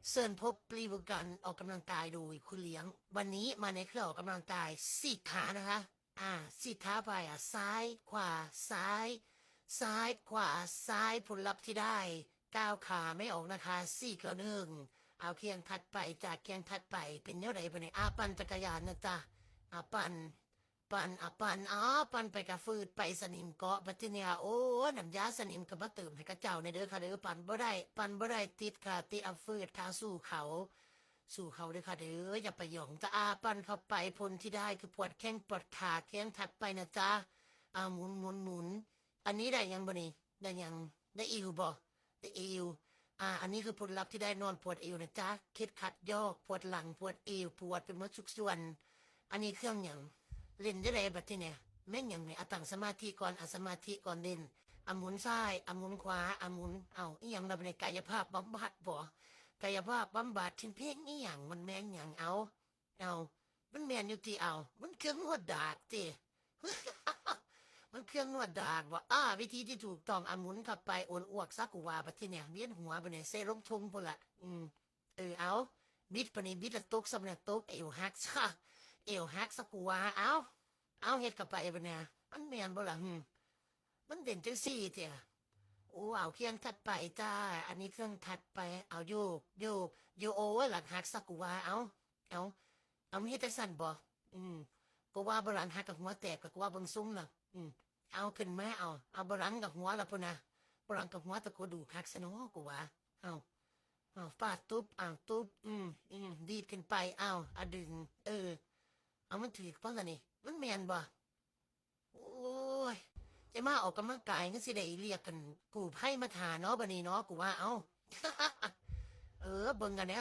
เชิญพบรีวิวการออกกำลังกายโดยคุณเลี้ยงวันนี้มาในเครื่องออกกำลังกายสี่ขานะคะสี่ขาไปซ้ายขวาซ้ายซ้ายขวาซ้ายผลลัพธ์ที่ได้ก้าวขาไม่ออกนะคะ4-1เอาเคียงถัดไปจากเคียงถัดไปเป็นเท่าไหร่ไปเนี่ยปั่นจักรยานนะจ๊ะปั่นไปกระฟืดไปสนิมเกาะบัดทีเนี่ยโอ้น้ำยาสนิมก็มาเติมให้กระเจ้าในเด้อค่ะเด้อปั่นบ่ได้ติดค่ะติดเอาฟืดค่ะสู่เขาเด้อค่ะเด้ออย่าไปหยองจ้าปั่นเข้าไปผลที่ได้คือปวดแข้งปวดขาแข้งถัดไปนะจ๊ะหมุนอันนี้ได้ยังบ่นี่ได้ยังได้อิวบ่ได้อิวอันนี้คือผลลัพธ์ที่ได้นอนปวดเอวนะจ๊ะเคล็ดขัดยอกปวดหลังปวดเอวปวดเป็นหมดทุกส่วนอันนี้เครื่องหยังเล่นได้เลยบัดทีเนี่ยแม่งหยังเนี่ยตั้งสมาธิก่อนสมาธิก่อนเล่นหมุนซ้ายหมุนขวาหมุนอีหยังเราในกายภาพบำบัดบ่กายภาพบำบัดทิ้งเพลงอีหยังมันแม่งหยังเอามันแม่นอยู่ที่เอามันเครื่องนวดดากติมันเครื่องนวดดากว่าวิธีที่ถูกต้องหมุนเข้าไปโอนอ้วกซักกูว่าบัดทีเนี่ยเวียนหัวบัดเนี่ยเซลงทุงพุ่นละเอาบิดปะนี่บิดละตกสำเร็จตกเอวหักซะเอวหักสักกูว่าเอาเฮ็ดกับไปบัดเนี่ยมันแม่นบ่ล่ะมันเด่นจังซี่เจ้าโอ้เอาเครื่องถัดไปจ้าอันนี้เครื่องถัดไปเอาโยกโอเวอร์หลังหักสักกูว่าเอาเอาไม่เฮ็ดจังซั่นบ่อืมกูว่าบ่หลังหักกับหัวแตกกับกูว่าเบิ่งซุ้มล่ะเอาขึ้นมาเอาบ่หลังกับหัวล่ะพุ่นน่ะบ่หลังกับหัวตะกูดูหักซะเนาะกูว่าเอาฟาดตุ๊บตุ๊บดีดขึ้นไปดึงเอามันถือป้องกันนี่มันแมนบ่โอ้ยจะมาออกกำลังกายก็สิได้เรียกกันกูไพ่มาทาเนาะบันนี้เนาะกูว่าเบิ่งกันแหน่